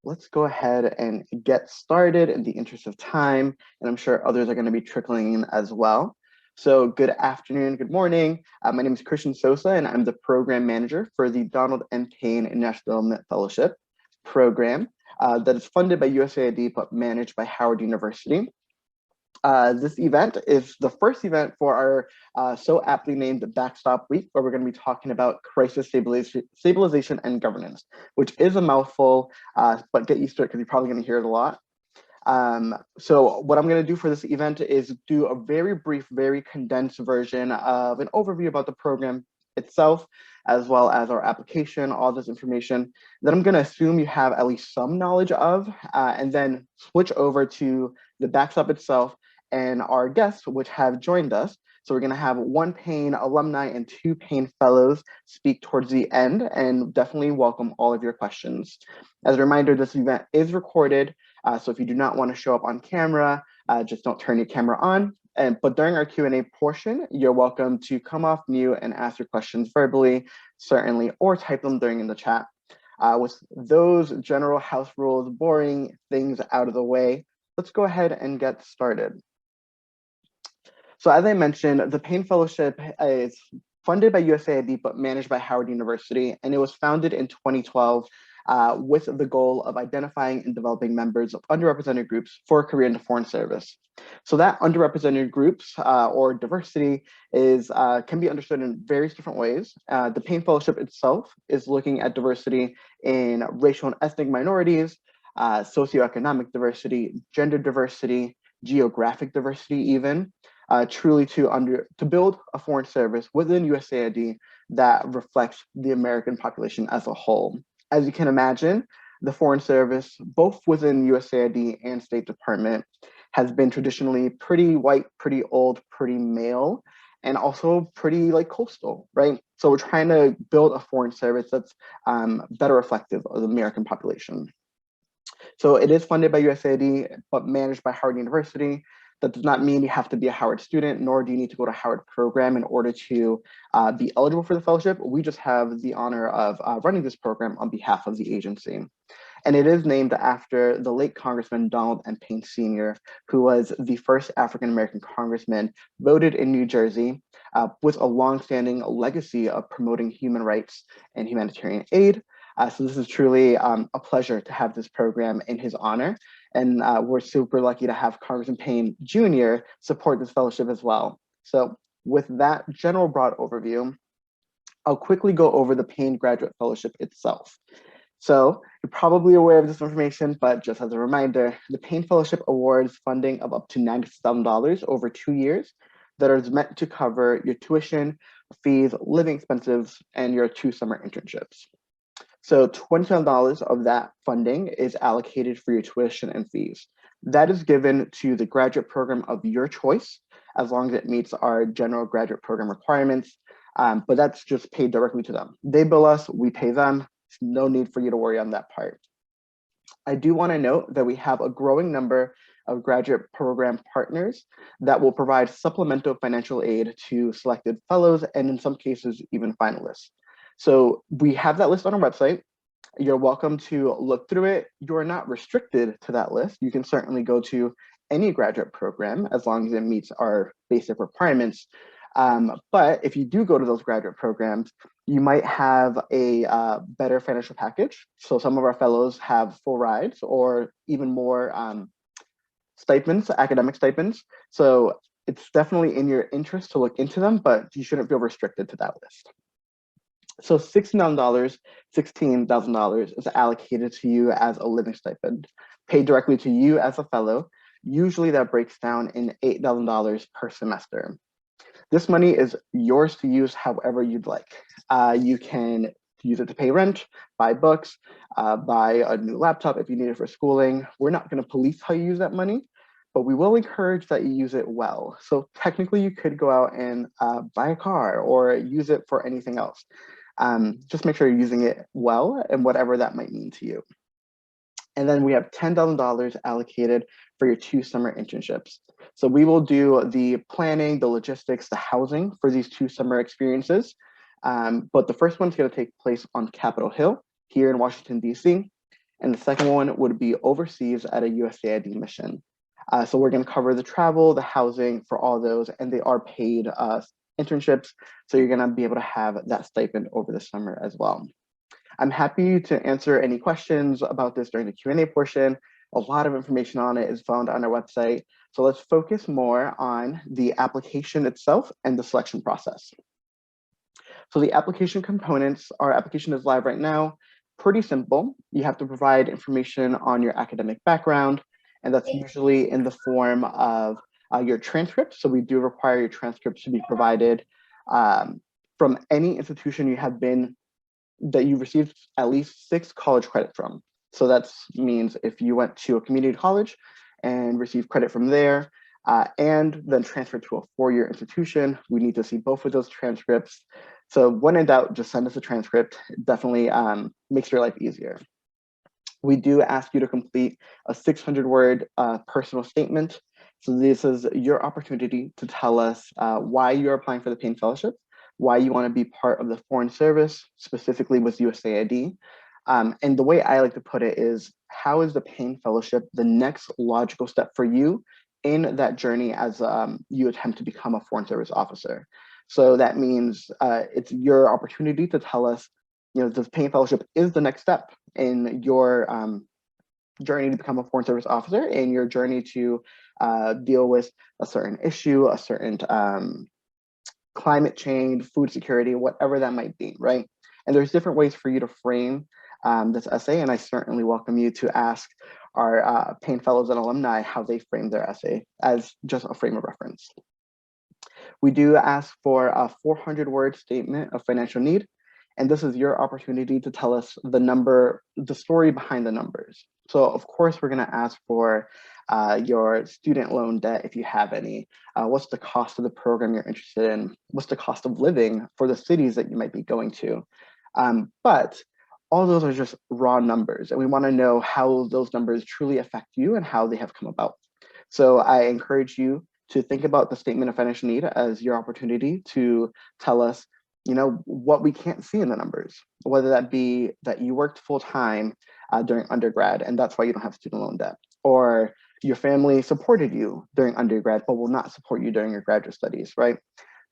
let's go ahead and get started in the interest of time, and I'm sure others are going to be trickling in as well. So good afternoon, good morning. My name is Christian Sosa, and I'm the program manager for the Donald M. Payne National Development Fellowship program that is funded by USAID but managed by Howard University. This event is the first event for our so aptly named Backstop Week, where we're going to be talking about crisis stabilization and governance, which is a mouthful, but get used to it because you're probably going to hear it a lot. So what I'm going to do for this event is do a very brief, very condensed version of an overview about the program itself, as well as our application, all this information that I'm going to assume you have at least some knowledge of, and then switch over to the Backstop itself and our guests, which have joined us. So we're going to have one Payne alumni and two Payne fellows speak towards the end, and definitely welcome all of your questions. As a reminder, this event is recorded, so if you do not want to show up on camera, just don't turn your camera on. But during our Q&A portion, you're welcome to come off mute and ask your questions verbally, certainly, or type them during in the chat. With those general house rules, boring things out of the way, let's go ahead and get started. So as I mentioned, the Payne Fellowship is funded by USAID, but managed by Howard University, and it was founded in 2012 with the goal of identifying and developing members of underrepresented groups for a career in the Foreign Service. So that underrepresented groups or diversity can be understood in various different ways. The Payne Fellowship itself is looking at diversity in racial and ethnic minorities, socioeconomic diversity, gender diversity, geographic diversity even, truly to build a foreign service within USAID that reflects the American population as a whole. As you can imagine, the Foreign Service, both within USAID and State Department, has been traditionally pretty white, pretty old, pretty male, and also pretty like coastal, right? So we're trying to build a foreign service that's better reflective of the American population. So it is funded by USAID, but managed by Howard University. That does not mean you have to be a Howard student, nor do you need to go to Howard program in order to be eligible for the fellowship. We just have the honor of running this program on behalf of the agency. And it is named after the late Congressman Donald M. Payne Sr., who was the first African-American congressman voted in New Jersey with a longstanding legacy of promoting human rights and humanitarian aid. So this is truly a pleasure to have this program in his honor. And we're super lucky to have Congressman Payne Jr. support this fellowship as well. So with that general broad overview, I'll quickly go over the Payne Graduate Fellowship itself. So you're probably aware of this information, but just as a reminder, the Payne Fellowship awards funding of up to $97 over 2 years that are meant to cover your tuition, fees, living expenses, and your 2 summer internships. So $27 of that funding is allocated for your tuition and fees. That is given to the graduate program of your choice, as long as it meets our general graduate program requirements, but that's just paid directly to them. They bill us, we pay them. No need for you to worry on that part. I do want to note that we have a growing number of graduate program partners that will provide supplemental financial aid to selected fellows and in some cases, even finalists. So we have that list on our website. You're welcome to look through it. You're not restricted to that list. You can certainly go to any graduate program as long as it meets our basic requirements. But if you do go to those graduate programs, you might have a better financial package. So some of our fellows have full rides or even more stipends, academic stipends. So it's definitely in your interest to look into them, but you shouldn't feel restricted to that list. So $16,000 is allocated to you as a living stipend, paid directly to you as a fellow. Usually that breaks down in $8,000 per semester. This money is yours to use however you'd like. You can use it to pay rent, buy books, buy a new laptop if you need it for schooling. We're not going to police how you use that money, but we will encourage that you use it well. So technically you could go out and buy a car or use it for anything else. Just make sure you're using it well and whatever that might mean to you. And then we have $10,000 allocated for your 2 summer internships. So we will do the planning, the logistics, the housing for these 2 summer experiences. But the first one's going to take place on Capitol Hill here in Washington, D.C. And the second one would be overseas at a USAID mission. So we're going to cover the travel, the housing for all those, and they are paid internships. So you're going to be able to have that stipend over the summer as well. I'm happy to answer any questions about this during the Q&A portion. A lot of information on it is found on our website. So let's focus more on the application itself and the selection process. So the application components, our application is live right now. Pretty simple. You have to provide information on your academic background, and that's usually in the form of your transcripts. So we do require your transcripts to be provided from any institution you have been, that you received at least 6 college credit from. So that means if you went to a community college and received credit from there, and then transferred to a 4-year institution, we need to see both of those transcripts. So when in doubt, just send us a transcript. It definitely makes your life easier. We do ask you to complete a 600-word personal statement. So this is your opportunity to tell us why you're applying for the Payne Fellowship, why you want to be part of the Foreign Service, specifically with USAID. And the way I like to put it is, how is the Payne Fellowship the next logical step for you in that journey as you attempt to become a Foreign Service officer? So that means it's your opportunity to tell us, the Payne Fellowship is the next step in your journey to become a Foreign Service officer, and your journey to deal with a certain issue, a certain climate change, food security, whatever that might be, right? And there's different ways for you to frame this essay, and I certainly welcome you to ask our Payne Fellows and Alumni how they frame their essay as just a frame of reference. We do ask for a 400-word statement of financial need, and this is your opportunity to tell us the story behind the numbers. So of course, we're gonna ask for your student loan debt, if you have any. What's the cost of the program you're interested in? What's the cost of living for the cities that you might be going to? But all those are just raw numbers, and we wanna know how those numbers truly affect you and how they have come about. So I encourage you to think about the statement of financial need as your opportunity to tell us, what we can't see in the numbers, whether that be that you worked full-time during undergrad, and that's why you don't have student loan debt, or your family supported you during undergrad, but will not support you during your graduate studies, right?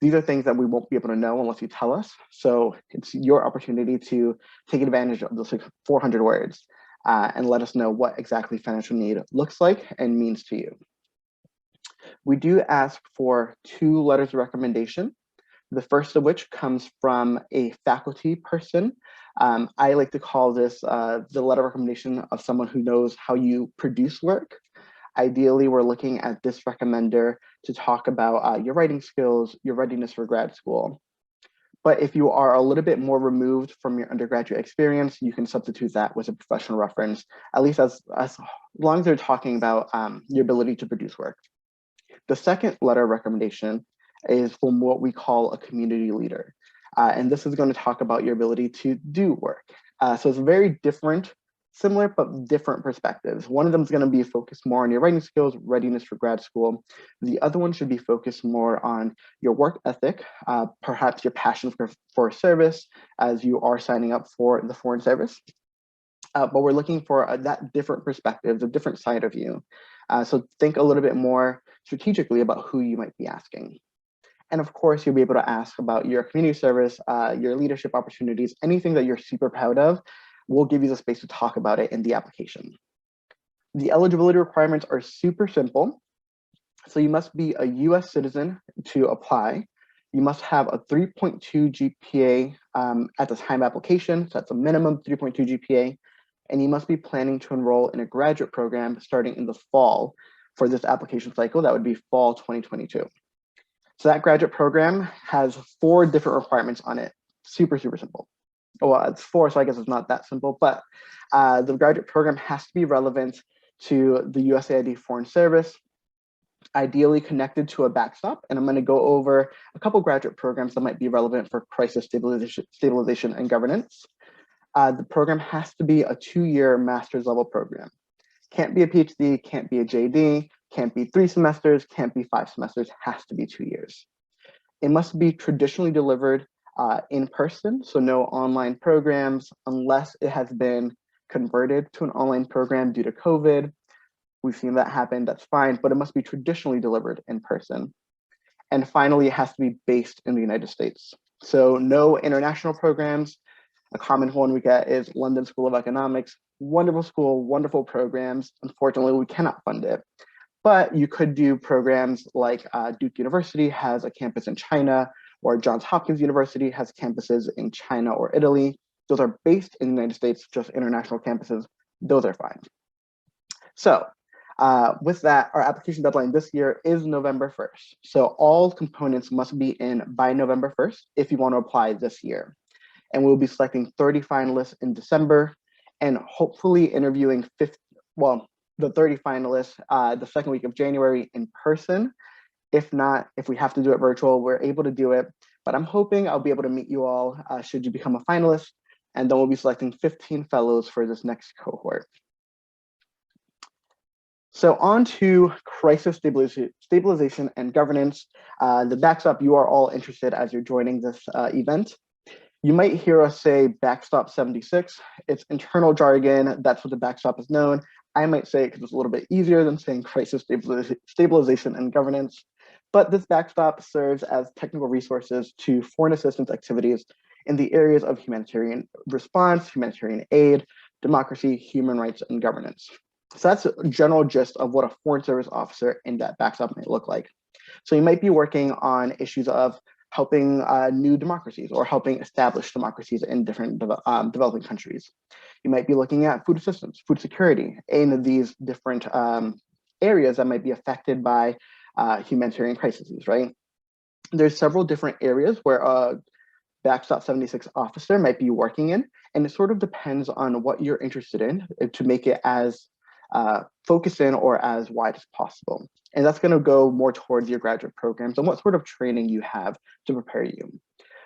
These are things that we won't be able to know unless you tell us. So it's your opportunity to take advantage of those 400 words and let us know what exactly financial need looks like and means to you. We do ask for 2 letters of recommendation. The first of which comes from a faculty person. I like to call this the letter of recommendation of someone who knows how you produce work. Ideally, we're looking at this recommender to talk about your writing skills, your readiness for grad school. But if you are a little bit more removed from your undergraduate experience, you can substitute that with a professional reference, at least as long as they're talking about your ability to produce work. The second letter of recommendation is from what we call a community leader. And this is going to talk about your ability to do work. So it's very different, similar, but different perspectives. One of them is going to be focused more on your writing skills, readiness for grad school. The other one should be focused more on your work ethic, perhaps your passion for service as you are signing up for the Foreign Service. But we're looking for that different perspective, the different side of you. So think a little bit more strategically about who you might be asking. And of course, you'll be able to ask about your community service, your leadership opportunities, anything that you're super proud of. We'll give you the space to talk about it in the application. The eligibility requirements are super simple. So you must be a US citizen to apply. You must have a 3.2 GPA at the time of application. So that's a minimum 3.2 GPA. And you must be planning to enroll in a graduate program starting in the fall for this application cycle. That would be fall 2022. So that graduate program has 4 different requirements on it. Super, super simple. Well, it's 4, so I guess it's not that simple, but the graduate program has to be relevant to the USAID Foreign Service, ideally connected to a backstop. And I'm going to go over a couple graduate programs that might be relevant for crisis stabilization and governance. The program has to be a 2-year master's level program. Can't be a PhD, can't be a JD, can't be 3 semesters, can't be 5 semesters, has to be 2 years. It must be traditionally delivered in person, so no online programs, unless it has been converted to an online program due to COVID. We've seen that happen, that's fine, but it must be traditionally delivered in person. And finally, it has to be based in the United States. So no international programs. A common one we get is London School of Economics. Wonderful school, wonderful programs. Unfortunately, we cannot fund it. But you could do programs like Duke University has a campus in China, or Johns Hopkins University has campuses in China or Italy. Those are based in the United States, just international campuses. Those are fine. So with that, our application deadline this year is November 1st. So all components must be in by November 1st if you want to apply this year. And we'll be selecting 30 finalists in December and hopefully interviewing the 30 finalists the second week of January in person. If not, if we have to do it virtual, we're able to do it. But I'm hoping I'll be able to meet you all should you become a finalist. And then we'll be selecting 15 fellows for this next cohort. So on to crisis stabilization and governance. The Backstop, you are all interested as you're joining this event. You might hear us say Backstop 76. It's internal jargon. That's what the Backstop is known. I might say it because it's a little bit easier than saying crisis stabilization and governance. But this Backstop serves as technical resources to foreign assistance activities in the areas of humanitarian response, humanitarian aid, democracy, human rights, and governance. So that's a general gist of what a foreign service officer in that Backstop might look like. So you might be working on issues of helping new democracies or helping establish democracies in different developing countries. You might be looking at food assistance, food security in these different areas that might be affected by humanitarian crises, right? There's several different areas where a Backstop 76 officer might be working in, and it sort of depends on what you're interested in to make it as focused in or as wide as possible. And that's going to go more towards your graduate programs and what sort of training you have to prepare you.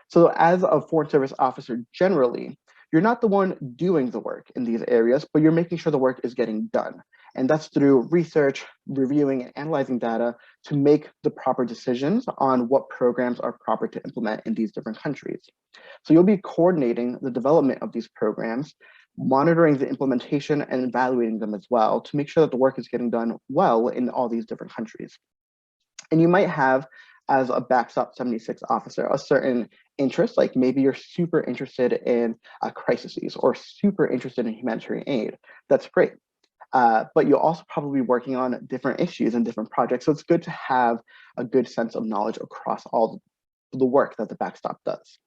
So as a foreign service officer, generally, you're not the one doing the work in these areas, but you're making sure the work is getting done. And that's through research, reviewing, and analyzing data to make the proper decisions on what programs are proper to implement in these different countries. So you'll be coordinating the development of these programs, monitoring the implementation and evaluating them as well to make sure that the work is getting done well in all these different countries. And you might have, as a Backstop 76 officer, a certain interest, like maybe you're super interested in crises or super interested in humanitarian aid. That's great. But you'll also probably be working on different issues and different projects. So it's good to have a good sense of knowledge across all the work that the Backstop does.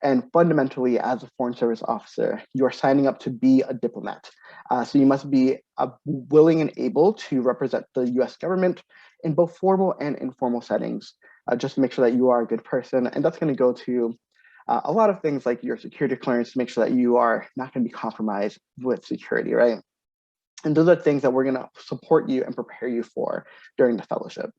And fundamentally, as a foreign service officer, you're signing up to be a diplomat. So you must be willing and able to represent the US government in both formal and informal settings, just to make sure that you are a good person. And that's going to go to a lot of things like your security clearance to make sure that you are not going to be compromised with security, right? And those are things that we're going to support you and prepare you for during the fellowship.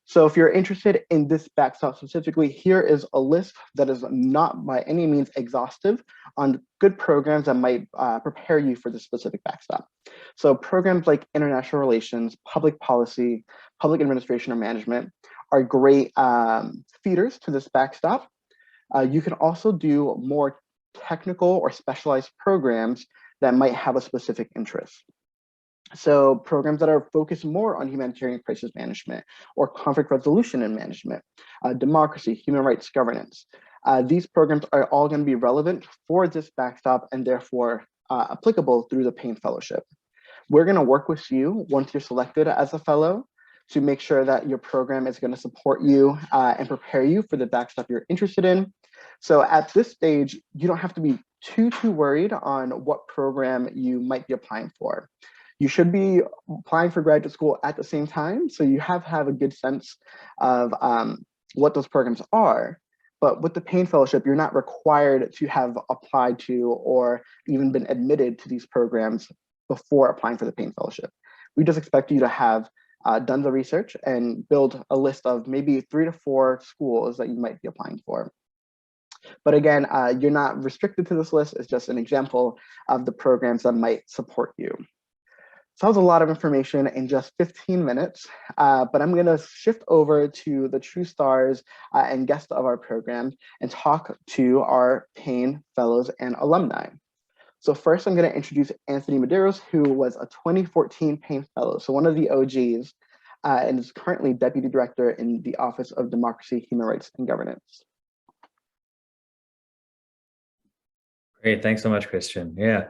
So if you're interested in this Backstop specifically, here is a list that is not by any means exhaustive on good programs that might prepare you for this specific Backstop. So programs like international relations, public policy, public administration or management are great feeders to this Backstop. You can also do more technical or specialized programs that might have a specific interest. So programs that are focused more on humanitarian crisis management or conflict resolution and management, democracy, human rights governance. These programs are all going to be relevant for this Backstop and therefore applicable through the Payne Fellowship. We're going to work with you once you're selected as a fellow to make sure that your program is going to support you and prepare you for the Backstop you're interested in. So at this stage, you don't have to be too worried on what program you might be applying for. You should be applying for graduate school at the same time, so you have a good sense of what those programs are. But with the Payne Fellowship, you're not required to have applied to or even been admitted to these programs before applying for the Payne Fellowship. We just expect you to have done the research and build a list of maybe 3 to 4 schools that you might be applying for. But again, you're not restricted to this list. It's just an example of the programs that might support you. So that was a lot of information in just 15 minutes, but I'm gonna shift over to the true stars and guests of our program and talk to our Payne Fellows and Alumni. So first, I'm going to introduce Anthony Medeiros, who was a 2014 Payne Fellow, so one of the OGs, and is currently Deputy Director in the Office of Democracy, Human Rights, and Governance. Great, thanks so much, Christian. Yeah,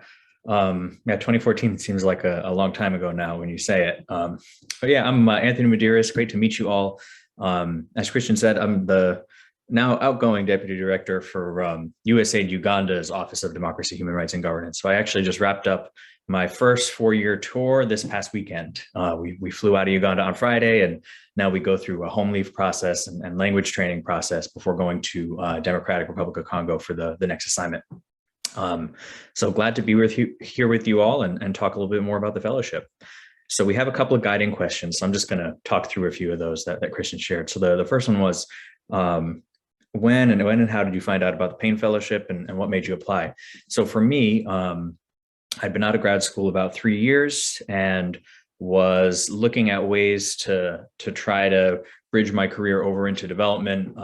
2014 seems like a long time ago now when you say it. But yeah, I'm Anthony Medeiros. Great to meet you all. As Christian said, I'm the now outgoing Deputy Director for USAID Uganda's Office of Democracy, Human Rights, and Governance. So I actually just wrapped up my first 4-year tour this past weekend. We flew out of Uganda on Friday, and now we go through a home leave process and language training process before going to Democratic Republic of Congo for the next assignment. So glad to be here with you all and talk a little bit more about the fellowship. So we have a couple of guiding questions. So I'm just going to talk through a few of those that Christian shared. So the first one was, when and how did you find out about the Payne Fellowship and what made you apply? So for me, I'd been out of grad school about 3 years and was looking at ways to try to bridge my career over into development,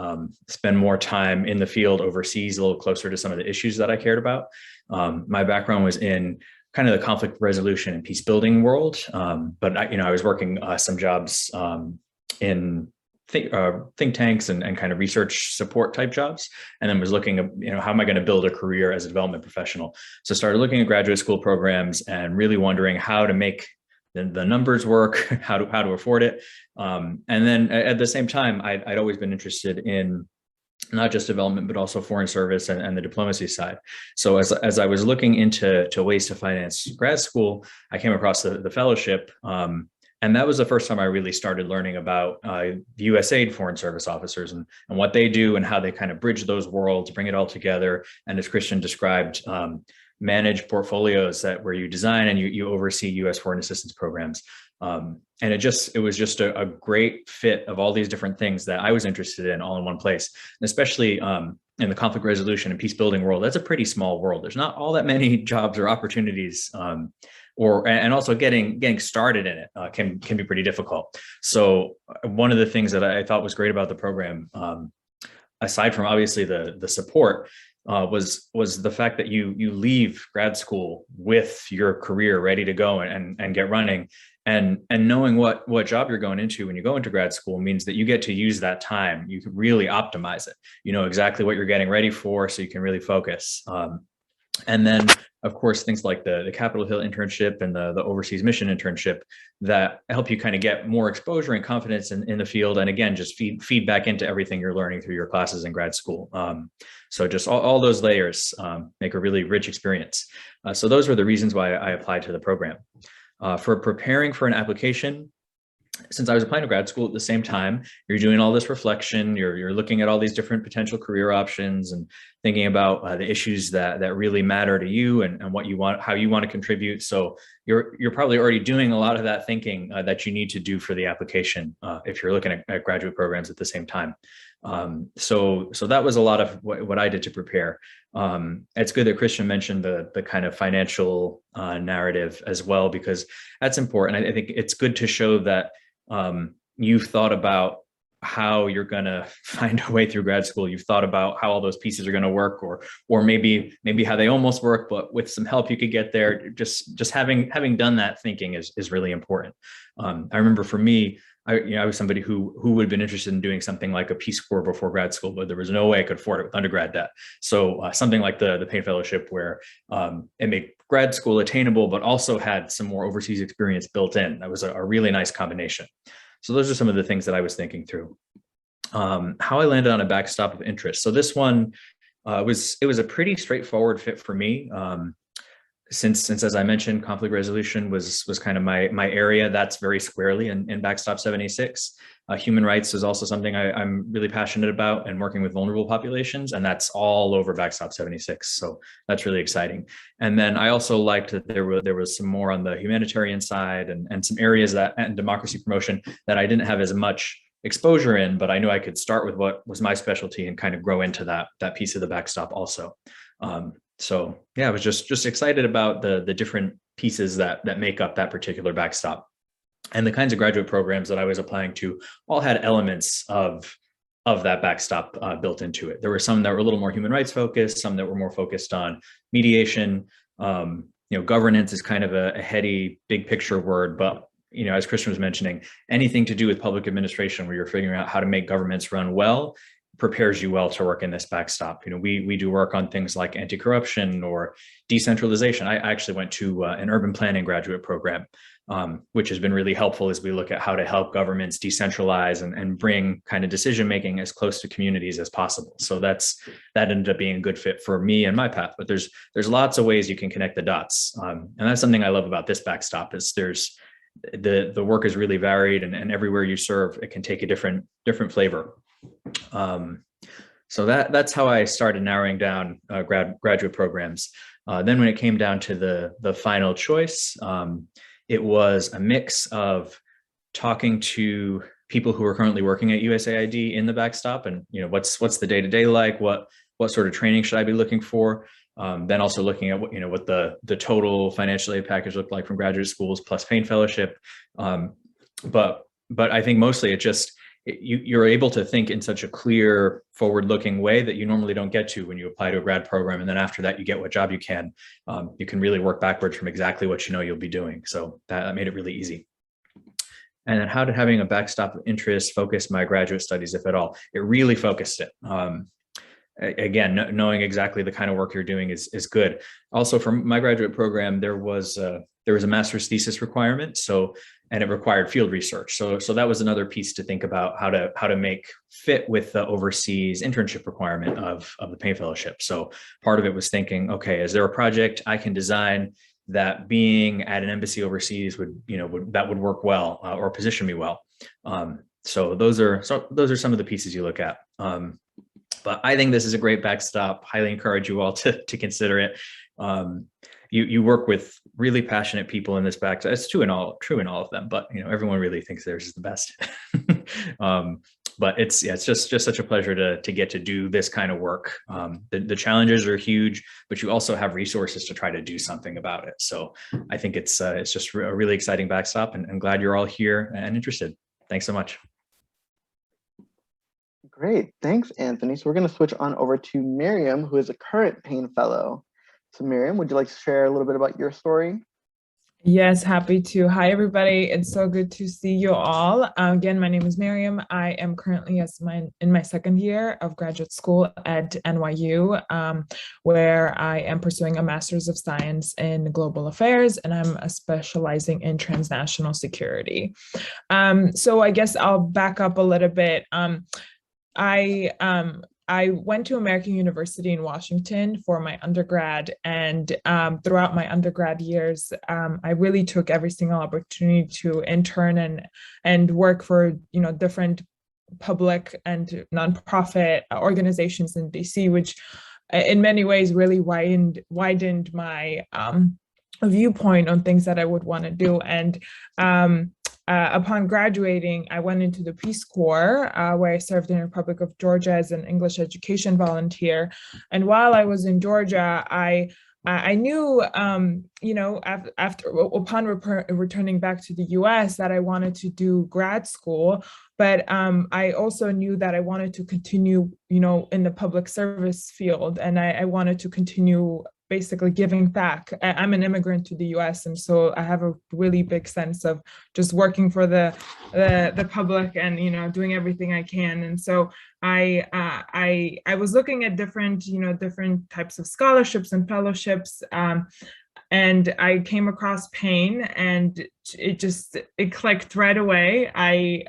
spend more time in the field overseas, a little closer to some of the issues that I cared about. My background was in kind of the conflict resolution and peace building world, but I was working some jobs in think tanks and kind of research support type jobs, and then was looking at, how am I going to build a career as a development professional? So started looking at graduate school programs and really wondering how to make the numbers work, how to afford it. And then at the same time, I'd always been interested in not just development, but also foreign service and the diplomacy side. So as I was looking into ways to finance grad school, I came across the fellowship. And that was the first time I really started learning about the USAID foreign service officers and what they do and how they kind of bridge those worlds, bring it all together. And as Christian described, manage portfolios where you design and you oversee U.S. foreign assistance programs. And it was just a great fit of all these different things that I was interested in all in one place, and especially in the conflict resolution and peace building world. That's a pretty small world. There's not all that many jobs or opportunities, and also getting started in it can be pretty difficult. So one of the things that I thought was great about the program, aside from obviously the support, was the fact that you leave grad school with your career ready to go and get running, and knowing what job you're going into when you go into grad school means that you get to use that time. You can really optimize it. You know exactly what you're getting ready for, so you can really focus. And then, of course, things like the Capitol Hill internship and the overseas mission internship that help you kind of get more exposure and confidence in the field. And again, just feed back into everything you're learning through your classes in grad school. So just all those layers make a really rich experience. So those were the reasons why I applied to the program. For preparing for an application, since I was applying to grad school at the same time, you're doing all this reflection, you're looking at all these different potential career options and thinking about the issues that really matter to you and what you want, how you want to contribute. So you're probably already doing a lot of that thinking that you need to do for the application if you're looking at graduate programs at the same time. So that was a lot of what I did to prepare. It's good that Christian mentioned the kind of financial narrative as well, because that's important. I think it's good to show that you've thought about how you're going to find a way through grad school. You've thought about how all those pieces are going to work, or maybe how they almost work, but with some help you could get there. Just having done that thinking is really important. I remember for me, I was somebody who would have been interested in doing something like a Peace Corps before grad school, but there was no way I could afford it with undergrad debt. So something like the Payne Fellowship, where it made grad school attainable, but also had some more overseas experience built in. That was a really nice combination. So those are some of the things that I was thinking through. How I landed on a backstop of interest. So this one was a pretty straightforward fit for me. Since as I mentioned, conflict resolution was kind of my area. That's very squarely in Backstop 76. Human rights is also something I'm really passionate about, and working with vulnerable populations, and that's all over Backstop 76. So that's really exciting. And then I also liked that there was some more on the humanitarian side and some areas and democracy promotion that I didn't have as much exposure in, but I knew I could start with what was my specialty and kind of grow into that piece of the backstop also. So yeah, I was just excited about the different pieces that make up that particular backstop. And the kinds of graduate programs that I was applying to all had elements of that backstop built into it. There were some that were a little more human rights focused, some that were more focused on mediation, Governance is kind of a heady, big picture word, but as Christian was mentioning, anything to do with public administration where you're figuring out how to make governments run well prepares you well to work in this backstop. We do work on things like anti-corruption or decentralization. I actually went to an urban planning graduate program, which has been really helpful as we look at how to help governments decentralize and bring kind of decision making as close to communities as possible. So that ended up being a good fit for me and my path. But there's lots of ways you can connect the dots, and that's something I love about this backstop. Is there's the work is really varied, and everywhere you serve, it can take a different flavor. So that's how I started narrowing down graduate programs. Then when it came down to the final choice, it was a mix of talking to people who are currently working at USAID in the backstop, and what's the day-to-day like, what sort of training should I be looking for. Then also looking at what the total financial aid package looked like from graduate schools plus Payne Fellowship. But I think mostly it just you're able to think in such a clear, forward-looking way that you normally don't get to when you apply to a grad program. And then after that, you get what job you can. You can really work backwards from exactly what you'll be doing. So that made it really easy. And then how did having a backstop of interest focus my graduate studies, if at all? It really focused it. Again, knowing exactly the kind of work you're doing is good. Also, for my graduate program, there was a master's thesis requirement, and it required field research. So that was another piece to think about how to make fit with the overseas internship requirement of the Payne Fellowship. So part of it was thinking, okay, is there a project I can design that being at an embassy overseas would work well or position me well? So those are some of the pieces you look at. But I think this is a great backstop. Highly encourage you all to consider it. You work with really passionate people in this backstop. It's true in all of them, but everyone really thinks theirs is the best. But it's just such a pleasure to get to do this kind of work. The challenges are huge, but you also have resources to try to do something about it. So I think it's just a really exciting backstop, and I'm glad you're all here and interested. Thanks so much. Great, thanks, Anthony. So we're going to switch on over to Miriam, who is a current Payne Fellow. So Miriam, would you like to share a little bit about your story? Yes, happy to. Hi, everybody. It's so good to see you all. Again, my name is Miriam. I am currently in my second year of graduate school at NYU, where I am pursuing a Master's of Science in Global Affairs, and I'm specializing in transnational security. So I guess I'll back up a little bit. I went to American University in Washington for my undergrad, and throughout my undergrad years, I really took every single opportunity to intern and work for different public and nonprofit organizations in DC, which in many ways really widened my viewpoint on things that I would want to do. And upon graduating, I went into the Peace Corps, where I served in the Republic of Georgia as an English education volunteer. And while I was in Georgia, I knew, upon returning back to the U.S., that I wanted to do grad school, but I also knew that I wanted to continue, in the public service field, and I wanted to continue basically giving back. I'm an immigrant to the U.S., and so I have a really big sense of just working for the public and doing everything I can. And so I was looking at different types of scholarships and fellowships, and I came across Payne, and it clicked right away. I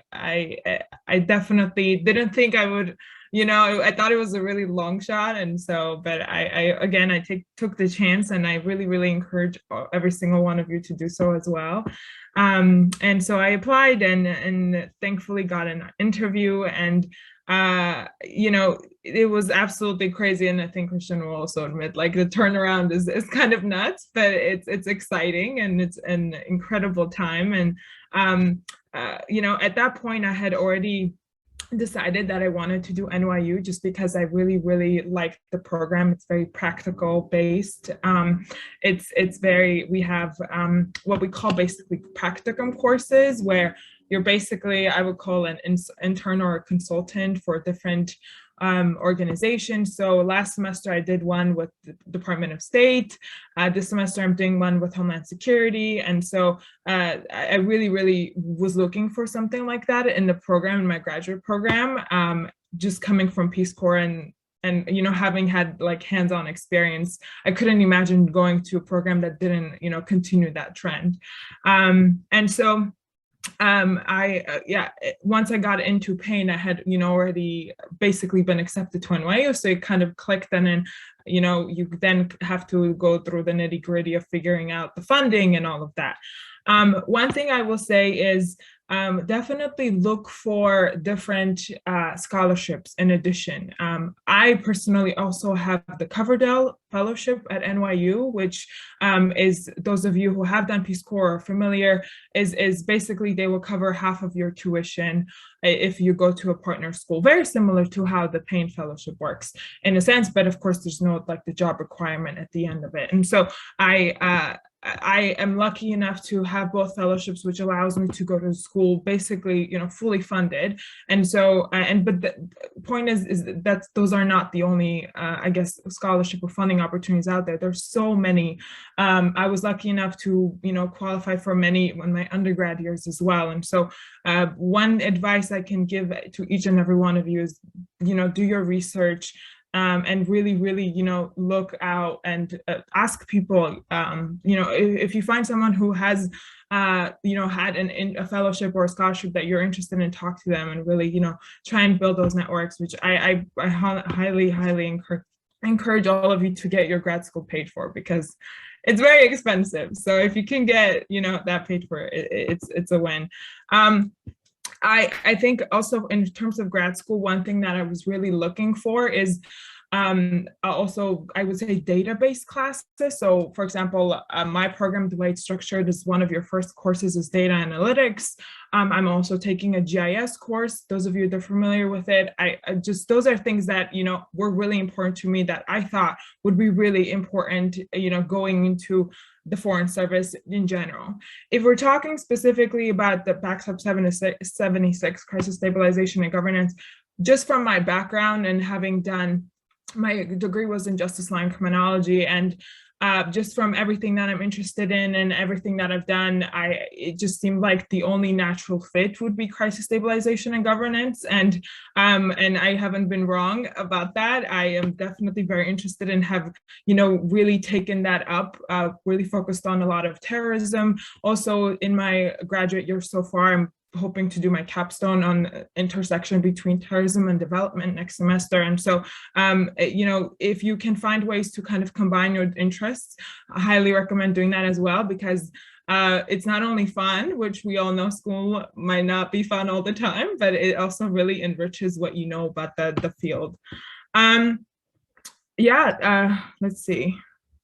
definitely didn't think I would. I thought it was a really long shot. And so, but I took the chance, and I really, really encourage every single one of you to do so as well. And so I applied and thankfully got an interview, and it was absolutely crazy. And I think Christian will also admit, like, the turnaround is kind of nuts, but it's exciting, and it's an incredible time. And at that point, I had already decided that I wanted to do NYU just because I really, really liked the program. It's very practical based. We have what we call basically practicum courses, where you're basically, I would call an intern or a consultant for different organizations. So last semester I did one with the Department of State. This semester I'm doing one with Homeland Security. And so I really, really was looking for something like that in the program, in my graduate program, just coming from Peace Corps and you know, having had like hands-on experience, I couldn't imagine going to a program that didn't, you know, continue that trend. And so once I got into Payne, I had, you know, already basically been accepted to NYU. So it kind of clicked, and then, you know, you then have to go through the nitty gritty of figuring out the funding and all of that. One thing I will say is definitely look for different scholarships in addition. I personally also have the Coverdell Fellowship at NYU, which is, those of you who have done Peace Corps are familiar, is basically they will cover half of your tuition if you go to a partner school, very similar to how the Payne Fellowship works in a sense, but of course there's no like the job requirement at the end of it. And so I am lucky enough to have both fellowships, which allows me to go to school basically, you know, fully funded. And so, but the point is that those are not the only, I guess, scholarship or funding opportunities out there. There's so many. I was lucky enough to, you know, qualify for many in my undergrad years as well. And so one advice I can give to each and every one of you is, you know, do your research. And really, really, you know, look out and ask people, you know, if you find someone who has, you know, had a fellowship or a scholarship that you're interested in, talk to them and really, you know, try and build those networks, which I highly, highly encourage all of you to get your grad school paid for, because it's very expensive. So if you can get, you know, that paid for, it's a win. I think also in terms of grad school, one thing that I was really looking for is also, I would say, database classes. So for example, my program, the way it's structured is one of your first courses is data analytics. I'm also taking a GIS course. Those of you that are familiar with it, I just, those are things that, you know, were really important to me that I thought would be really important, you know, going into the Foreign Service in general. If we're talking specifically about the Backstop 76, Crisis Stabilization and Governance, just from my background and having done, my degree was in justice law and criminology, and just from everything that I'm interested in and everything that I've done, it just seemed like the only natural fit would be crisis stabilization and governance. And I haven't been wrong about that. I am definitely very interested and have, you know, really taken that up, really focused on a lot of terrorism. Also in my graduate year so far, I'm hoping to do my capstone on intersection between terrorism and development next semester. And so, you know, if you can find ways to kind of combine your interests, I highly recommend doing that as well, because it's not only fun, which we all know school might not be fun all the time, but it also really enriches what you know about the field. Let's see.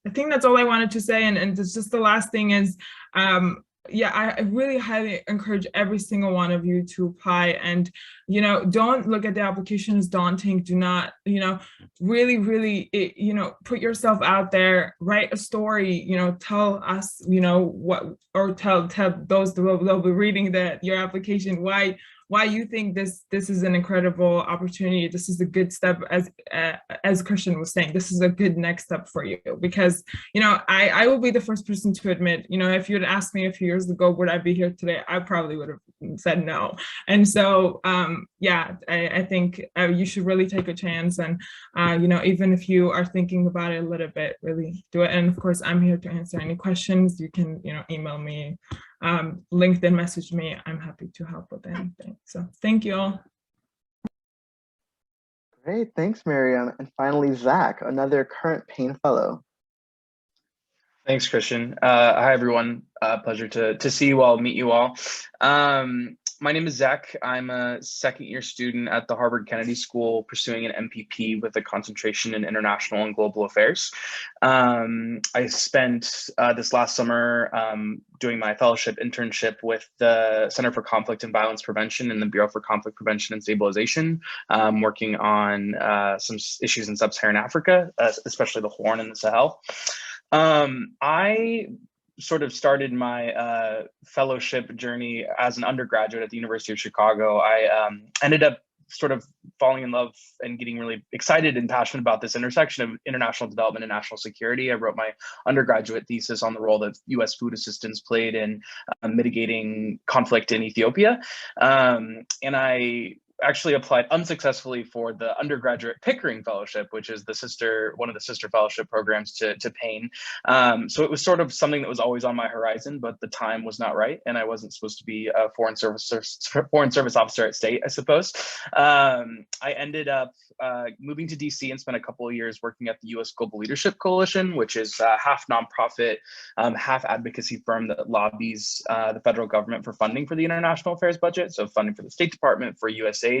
I think that's all I wanted to say. And it's just the last thing is, I really highly encourage every single one of you to apply, and, you know, don't look at the application as daunting. Do not, you know, really, you know, put yourself out there, write a story, you know, tell us, you know, what, or tell those that will be reading your application why you think this is an incredible opportunity. This is a good step, as Christian was saying, this is a good next step for you, because, you know, I will be the first person to admit, you know, if you had asked me a few years ago, would I be here today? I probably would have said no. And so, I think you should really take a chance. And, you know, even if you are thinking about it a little bit, really do it. And of course, I'm here to answer any questions. You can, you know, email me, LinkedIn message me. I'm happy to help with anything. So thank you all. Great, thanks, Miriam. And finally, Zach, another current Payne Fellow. Thanks, Christian. Hi, everyone. Pleasure to see you all, meet you all. My name is Zach. I'm a second-year student at the Harvard Kennedy School, pursuing an MPP with a concentration in international and global affairs. I spent this last summer doing my fellowship internship with the Center for Conflict and Violence Prevention and the Bureau for Conflict Prevention and Stabilization, working on some issues in sub-Saharan Africa, especially the Horn and the Sahel. I sort of started my fellowship journey as an undergraduate at the University of Chicago. I ended up sort of falling in love and getting really excited and passionate about this intersection of international development and national security. I wrote my undergraduate thesis on the role that U.S. food assistance played in mitigating conflict in Ethiopia. And I actually applied unsuccessfully for the undergraduate Pickering Fellowship, which is one of the sister fellowship programs to Payne. So it was sort of something that was always on my horizon, but the time was not right, and I wasn't supposed to be a foreign service officer at state, I suppose. I ended up moving to DC and spent a couple of years working at the U.S. Global Leadership Coalition, which is a half nonprofit, half advocacy firm that lobbies the federal government for funding for the international affairs budget, so funding for the State Department, for USAID.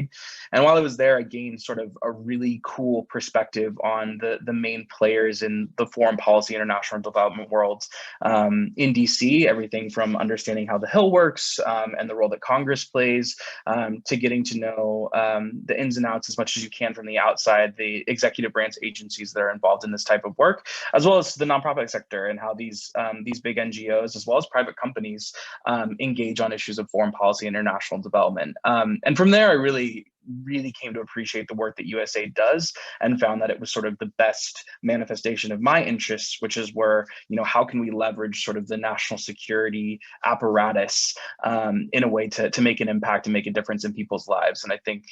And while I was there, I gained sort of a really cool perspective on the main players in the foreign policy international development world in DC, everything from understanding how the Hill works and the role that Congress plays, to getting to know the ins and outs as much as you can from the outside, the executive branch agencies that are involved in this type of work, as well as the nonprofit sector and how these big NGOs, as well as private companies, engage on issues of foreign policy and international development. And from there, I really came to appreciate the work that USAID does, and found that it was sort of the best manifestation of my interests, which is where, how can we leverage sort of the national security apparatus in a way to make an impact and make a difference in people's lives. And I think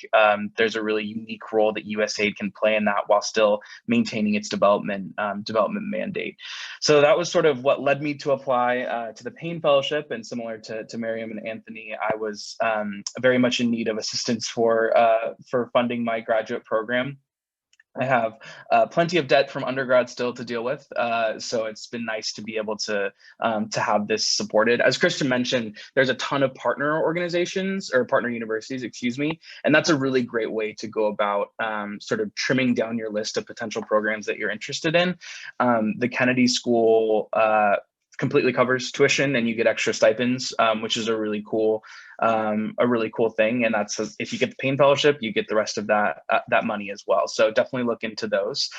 there's a really unique role that USAID can play in that while still maintaining its development mandate. So that was sort of what led me to apply to the Payne Fellowship. And similar to Miriam and Anthony, I was very much in need of assistance for funding my graduate program. I have plenty of debt from undergrad still to deal with, so it's been nice to be able to have this supported. As Christian mentioned, there's a ton of partner organizations or partner universities, excuse me, and that's a really great way to go about sort of trimming down your list of potential programs that you're interested in. The Kennedy School completely covers tuition, and you get extra stipends, which is a really cool thing. And that's, if you get the Payne Fellowship, you get the rest of that money as well. So definitely look into those.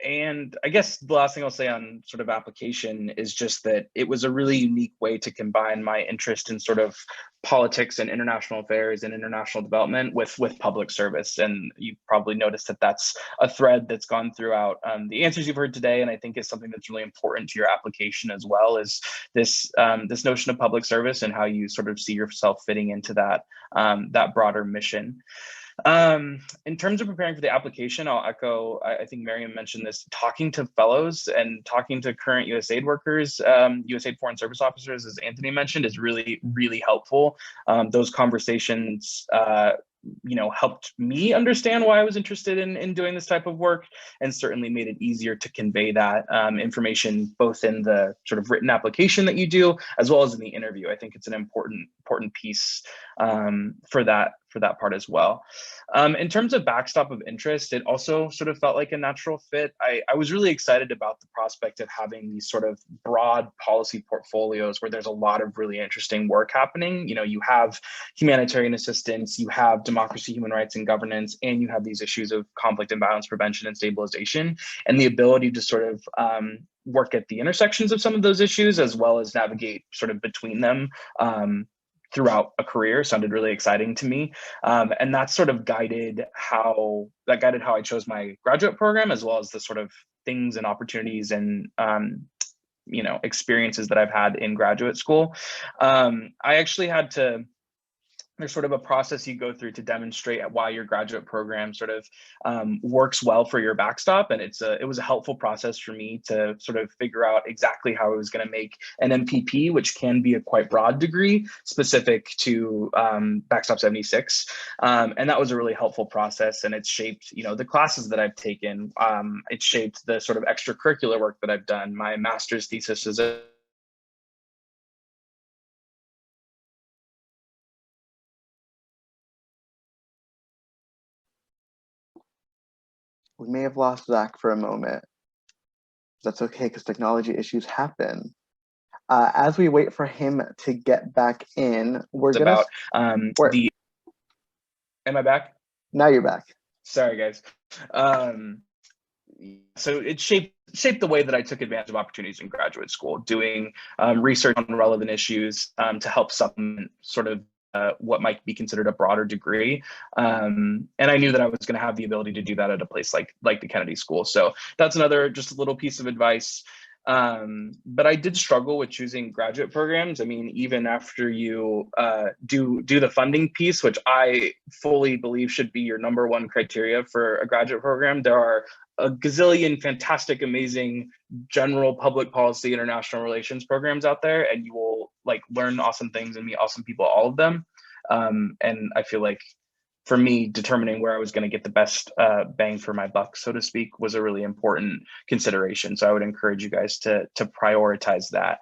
And I guess the last thing I'll say on sort of application is just that it was a really unique way to combine my interest in sort of politics and international affairs and international development with public service. And you've probably noticed that that's a thread that's gone throughout the answers you've heard today. And I think is something that's really important to your application as well, is this notion of public service and how you sort of see yourself fitting into that broader mission. In terms of preparing for the application, I'll echo, I think Miriam mentioned this, talking to fellows and talking to current USAID workers, USAID Foreign Service officers, as Anthony mentioned, is really, really helpful. Those conversations helped me understand why I was interested in doing this type of work, and certainly made it easier to convey that information both in the sort of written application that you do, as well as in the interview. I think it's an important piece for that part as well. In terms of backstop of interest, it also sort of felt like a natural fit. I was really excited about the prospect of having these sort of broad policy portfolios where there's a lot of really interesting work happening. You have humanitarian assistance, you have democracy, human rights, and governance, and you have these issues of conflict and violence prevention and stabilization, and the ability to sort of work at the intersections of some of those issues, as well as navigate sort of between them throughout a career sounded really exciting to me. And that sort of guided how I chose my graduate program, as well as the sort of things and opportunities and experiences that I've had in graduate school. I actually had to there's sort of a process you go through to demonstrate why your graduate program sort of works well for your backstop. And it was a helpful process for me to sort of figure out exactly how I was going to make an MPP, which can be a quite broad degree specific to Backstop 76. And that was a really helpful process. And it's shaped, the classes that I've taken. It shaped the sort of extracurricular work that I've done. My master's thesis is We may have lost Zach for a moment. That's okay, because technology issues happen. As we wait for him to get back in, am I back? Now you're back. Sorry, guys. So it shaped the way that I took advantage of opportunities in graduate school, doing research on relevant issues to help supplement sort of what might be considered a broader degree. And I knew that I was going to have the ability to do that at a place like the Kennedy School. So that's another just a little piece of advice. But I did struggle with choosing graduate programs. I mean, even after you do the funding piece, which I fully believe should be your number one criteria for a graduate program, there are a gazillion fantastic, amazing general public policy, international relations programs out there, and you will like learn awesome things and meet awesome people, all of them. And I feel like for me, determining where I was going to get the best bang for my buck, so to speak, was a really important consideration. So I would encourage you guys to prioritize that.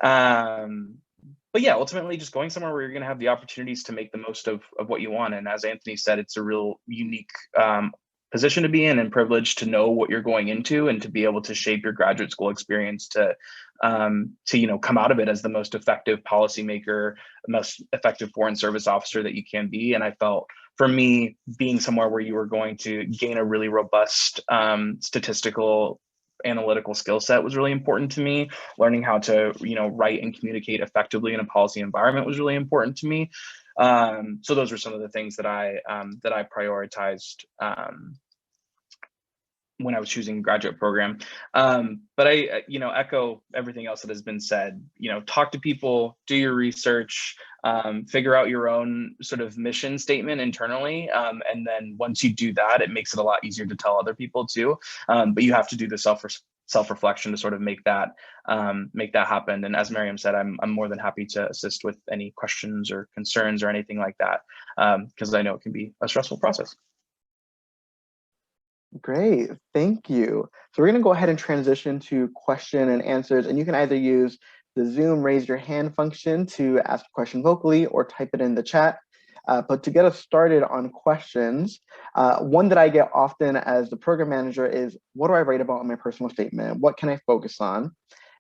But yeah, ultimately just going somewhere where you're going to have the opportunities to make the most of what you want. And as Anthony said, it's a real unique position to be in and privilege to know what you're going into and to be able to shape your graduate school experience to come out of it as the most effective policymaker, most effective foreign service officer that you can be. And I felt for me, being somewhere where you were going to gain a really robust statistical analytical skill set was really important to me. Learning how to write and communicate effectively in a policy environment was really important to me. So those were some of the things that I prioritized when I was choosing a graduate program. But I echo everything else that has been said. Talk to people, do your research, figure out your own sort of mission statement internally. And then once you do that, it makes it a lot easier to tell other people too. But you have to do the self-reflection to sort of make that happen. And as Miriam said, I'm more than happy to assist with any questions or concerns or anything like that, because I know it can be a stressful process. Great, thank you. So we're going to go ahead and transition to question and answers, and you can either use the Zoom raise your hand function to ask a question vocally or type it in the chat. But to get us started on questions, one that I get often as the program manager is, what do I write about in my personal statement? What can I focus on?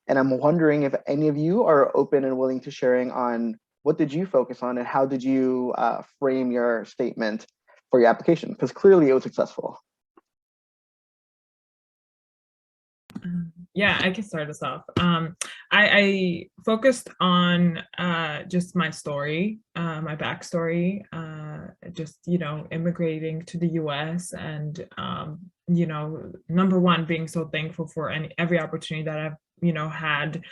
And I'm wondering if any of you are open and willing to sharing on what did you focus on and how did you frame your statement for your application? Because clearly it was successful. Yeah, I can start us off. I focused on just my story, my backstory, just, immigrating to the US and, number one, being so thankful for every opportunity that I've, had.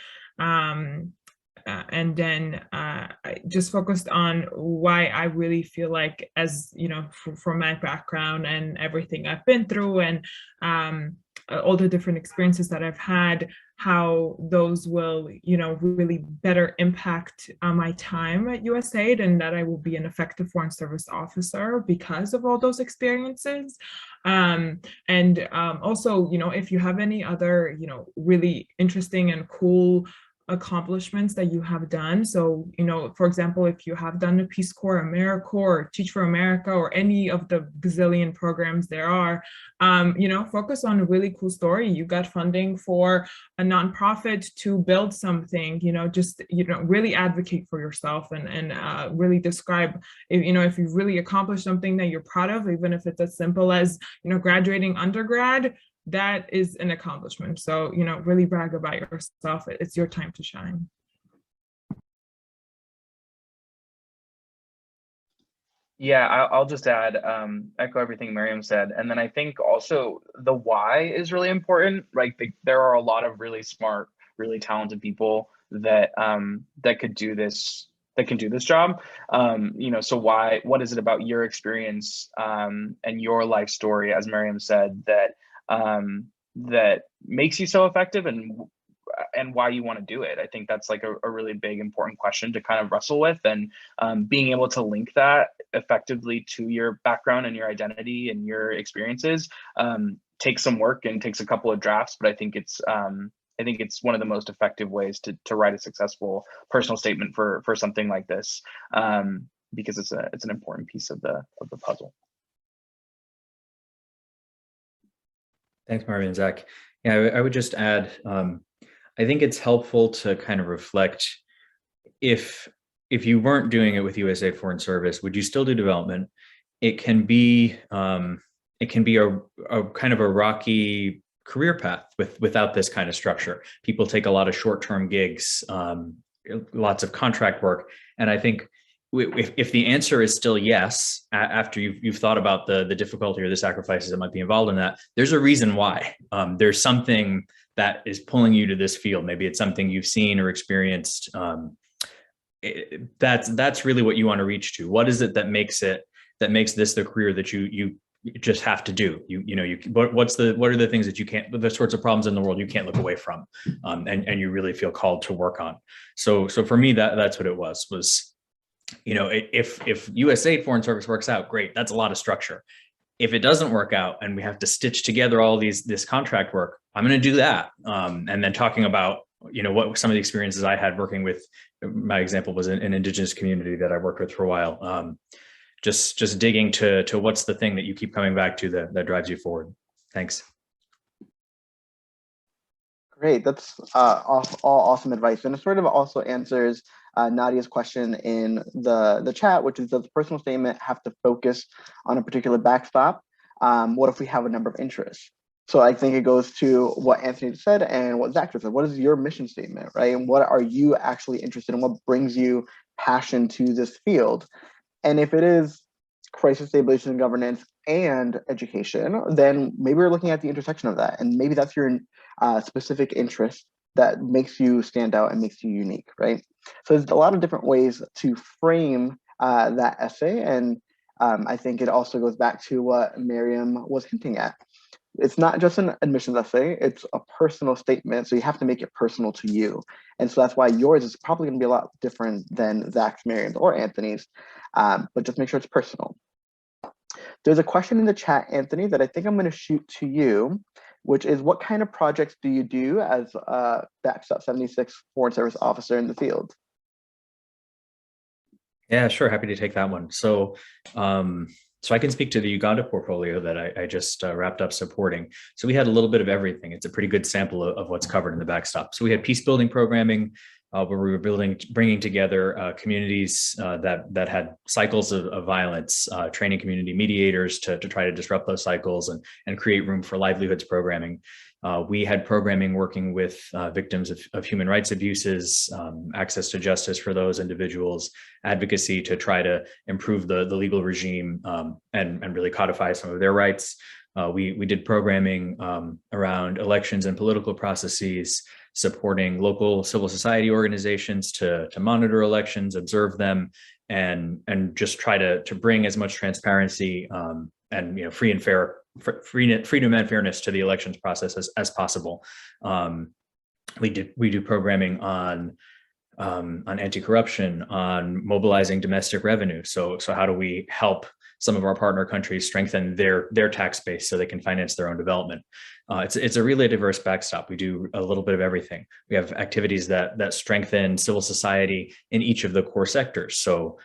And then I just focused on why I really feel like, as for my background and everything I've been through and all the different experiences that I've had, how those will, really better impact my time at USAID, and that I will be an effective foreign service officer because of all those experiences. And also, if you have any other, really interesting and cool accomplishments that you have done. So, for example, if you have done a Peace Corps, AmeriCorps, or Teach for America, or any of the gazillion programs there are, focus on a really cool story. You got funding for a nonprofit to build something, just, really advocate for yourself and really describe, if you've really accomplished something that you're proud of, even if it's as simple as, graduating undergrad, that is an accomplishment. So, really brag about yourself. It's your time to shine. Yeah, I'll just add, echo everything Miriam said. And then I think also the why is really important. Like there are a lot of really smart, really talented people that that could do this, that can do this job. So what is it about your experience and your life story, as Miriam said, that makes you so effective and why you want to do it? I think that's like a really big, important question to kind of wrestle with, and being able to link that effectively to your background and your identity and your experiences takes some work and takes a couple of drafts, but I think it's one of the most effective ways to write a successful personal statement for something like this, because it's an important piece of the puzzle. Thanks, Marvin and Zach. Yeah, I would just add, I think it's helpful to kind of reflect, if you weren't doing it with USA Foreign Service, would you still do development? It can be a kind of a rocky career path without this kind of structure. People take a lot of short-term gigs, lots of contract work, and I think if the answer is still yes, after you've thought about the difficulty or the sacrifices that might be involved in that, there's a reason why. There's something that is pulling you to this field. Maybe it's something you've seen or experienced. That's really what you want to reach to. What is it that makes this the career that you just have to do? What are the things that you can't, the sorts of problems in the world you can't look away from, and you really feel called to work on. So for me, that's what it was, if USAID Foreign Service works out, great, that's a lot of structure. If it doesn't work out and we have to stitch together all this contract work, I'm going to do that. And then talking about, what some of the experiences I had working with, my example was an indigenous community that I worked with for a while. Just digging to what's the thing that you keep coming back to that drives you forward. Thanks. Great, that's all awesome advice, and it sort of also answers Nadia's question in the chat, which is, does the personal statement have to focus on a particular backstop? What if we have a number of interests? So I think it goes to what Anthony said and what Zach said. What is your mission statement, right? And what are you actually interested in? What brings you passion to this field? And if it is crisis stabilization and governance and education, then maybe we're looking at the intersection of that. And maybe that's your specific interest that makes you stand out and makes you unique, right? So there's a lot of different ways to frame that essay. And I think it also goes back to what Miriam was hinting at. It's not just an admissions essay, it's a personal statement. So you have to make it personal to you. And so that's why yours is probably gonna be a lot different than Zach's, Miriam's, or Anthony's, but just make sure it's personal. There's a question in the chat, Anthony, that I think I'm gonna shoot to you, which is, what kind of projects do you do as a Backstop 76 Foreign Service officer in the field? Yeah, sure. Happy to take that one. So I can speak to the Uganda portfolio that I just wrapped up supporting. So we had a little bit of everything. It's a pretty good sample of what's covered in the Backstop. So we had peace building programming, where we were bringing together communities that had cycles of violence, training community mediators to try to disrupt those cycles and create room for livelihoods programming. We had programming working with victims of human rights abuses, access to justice for those individuals, advocacy to try to improve the legal regime and really codify some of their rights. We did programming around elections and political processes, supporting local civil society organizations to monitor elections, observe them, and just try to bring as much transparency and freedom and fairness to the elections process as possible. We do programming on anti-corruption, on mobilizing domestic revenue. So how do we help some of our partner countries strengthen their tax base so they can finance their own development? It's a really diverse backstop. We do a little bit of everything. We have activities that strengthen civil society in each of the core sectors. So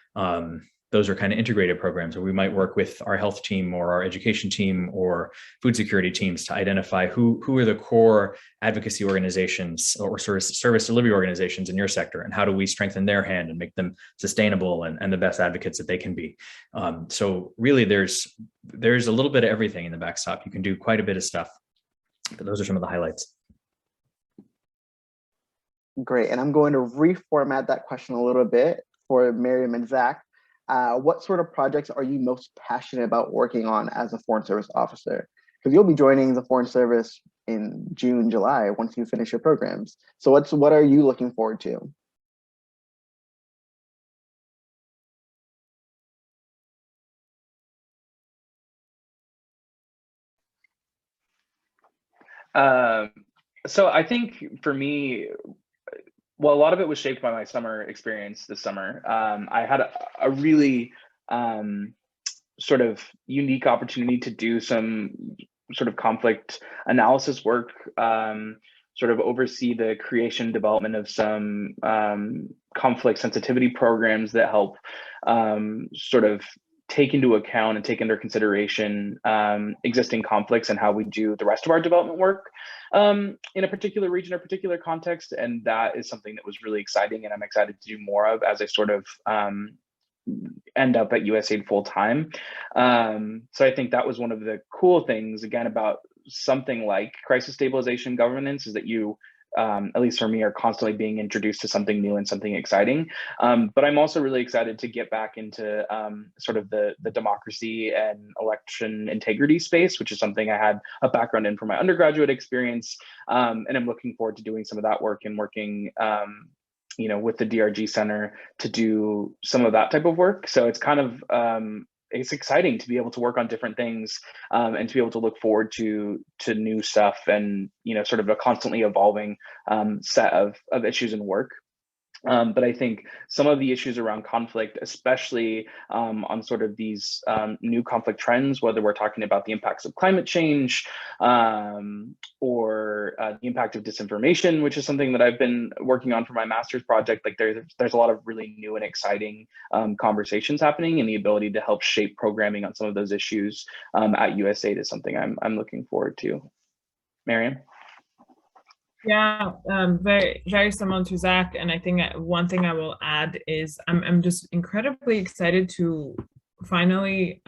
those are kind of integrated programs where we might work with our health team or our education team or food security teams to identify who are the core advocacy organizations or service delivery organizations in your sector, and how do we strengthen their hand and make them sustainable and the best advocates that they can be. So really there's a little bit of everything in the backstop. You can do quite a bit of stuff, but those are some of the highlights. Great, and I'm going to reformat that question a little bit for Miriam and Zach. What sort of projects are you most passionate about working on as a Foreign Service officer? Because you'll be joining the Foreign Service in June, July, once you finish your programs. So what are you looking forward to? So I think for me, well, a lot of it was shaped by my summer experience this summer. I had a really sort of unique opportunity to do some sort of conflict analysis work, sort of oversee the creation and development of some conflict sensitivity programs that help sort of take into account and take under consideration existing conflicts and how we do the rest of our development work in a particular region or particular context. And that is something that was really exciting, and I'm excited to do more of as I sort of end up at USAID full time. So I think that was one of the cool things, again, about something like crisis stabilization governance, is that you at least for me, are constantly being introduced to something new and something exciting. But I'm also really excited to get back into sort of the democracy and election integrity space, which is something I had a background in from my undergraduate experience. And I'm looking forward to doing some of that work and working with the DRG Center to do some of that type of work. So it's kind of, it's exciting to be able to work on different things and to be able to look forward to new stuff and, sort of a constantly evolving set of issues and work. But I think some of the issues around conflict, especially on sort of these new conflict trends, whether we're talking about the impacts of climate change or the impact of disinformation, which is something that I've been working on for my master's project, like there's a lot of really new and exciting conversations happening, and the ability to help shape programming on some of those issues at USAID is something I'm looking forward to. Mariam? Yeah, very, very similar to Zach. And I think one thing I will add is I'm just incredibly excited to finally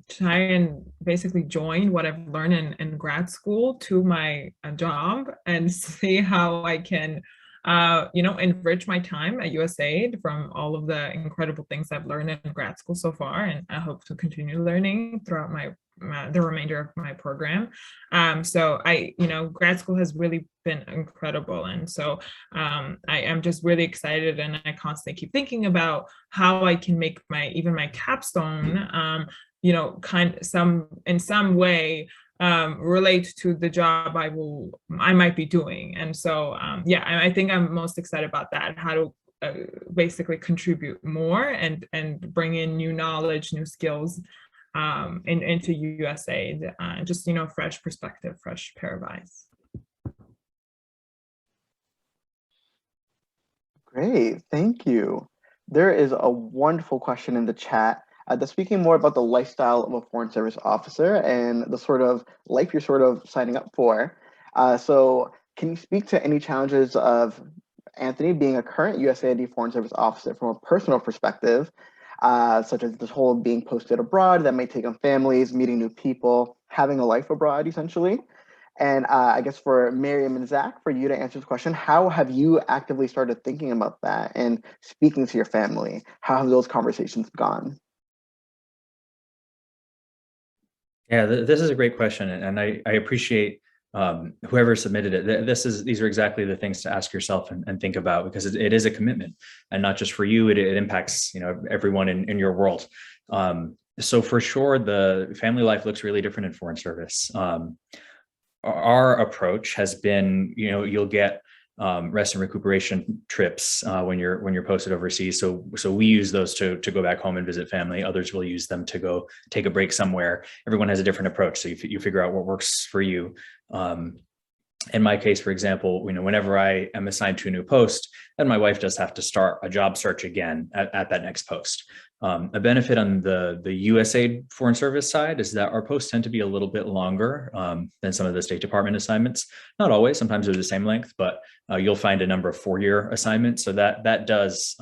try and basically join what I've learned in grad school to my job and see how I can, enrich my time at USAID from all of the incredible things I've learned in grad school so far. And I hope to continue learning throughout the remainder of my program. So grad school has really been incredible. And so I am just really excited, and I constantly keep thinking about how I can make my capstone, in some way relate to the job I might be doing. And so, I think I'm most excited about that, how to basically contribute more and bring in new knowledge, new skills into USAID, just, fresh perspective, fresh pair of eyes. Great, thank you. There is a wonderful question in the chat that's speaking more about the lifestyle of a Foreign Service officer and the sort of life you're sort of signing up for. So can you speak to any challenges of Anthony being a current USAID Foreign Service officer from a personal perspective, such as this whole being posted abroad that may take on families, meeting new people, having a life abroad, essentially? And I guess for Miriam and Zach, for you to answer this question, how have you actively started thinking about that and speaking to your family? How have those conversations gone? Yeah, this is a great question, and I appreciate whoever submitted it. These are exactly the things to ask yourself and think about, because it is a commitment, and not just for you. It impacts everyone in your world. So for sure, the family life looks really different in Foreign Service. Our approach has been, you'll get rest and recuperation trips when you're posted overseas. So we use those to go back home and visit family. Others will use them to go take a break somewhere. Everyone has a different approach, so you figure out what works for you. In my case, for example, whenever I am assigned to a new post, then my wife does have to start a job search again at that next post. A benefit on the USAID Foreign Service side is that our posts tend to be a little bit longer than some of the State Department assignments. Not always, sometimes they're the same length, but you'll find a number of 4-year assignments. So that does,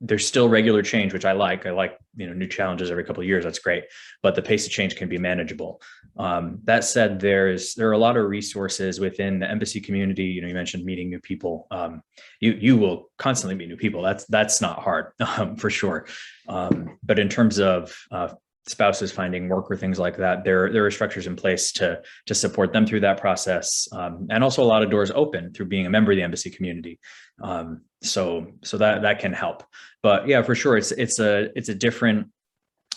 there's still regular change, which I like. I like, new challenges every couple of years. That's great, but the pace of change can be manageable. That said, there are a lot of resources within the embassy community. You mentioned meeting new people. You will constantly meet new people. That's not hard for sure. But in terms of spouses finding work or things like that, there are structures in place to support them through that process, and also a lot of doors open through being a member of the embassy community. So that can help. But yeah, for sure, it's a different.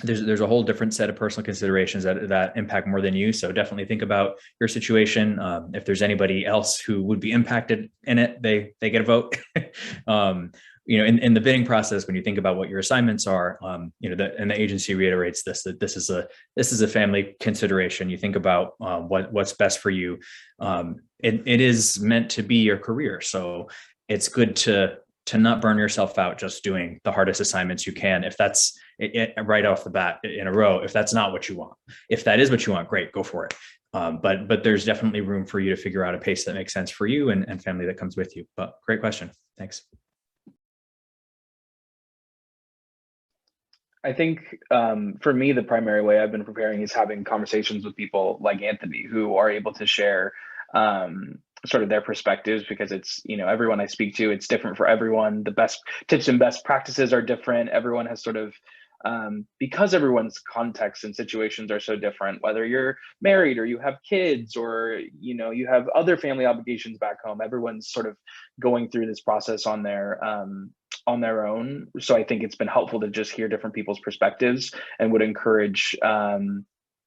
There's a whole different set of personal considerations that impact more than you. So definitely think about your situation. If there's anybody else who would be impacted in it, they get a vote. In the bidding process, when you think about what your assignments are, and the agency reiterates that this is a family consideration. You think about what's best for you. It is meant to be your career, so it's good to not burn yourself out just doing the hardest assignments you can. If that's it right off the bat in a row, if that's not what you want, if that is what you want, great, go for it. But there's definitely room for you to figure out a pace that makes sense for you and family that comes with you. But great question. Thanks. I think for me, the primary way I've been preparing is having conversations with people like Anthony, who are able to share sort of their perspectives, because it's, everyone I speak to, it's different for everyone. The best tips and best practices are different. Everyone has sort of, because everyone's contexts and situations are so different, whether you're married or you have kids or, you have other family obligations back home, everyone's sort of going through this process on their own. So I think it's been helpful to just hear different people's perspectives, and would encourage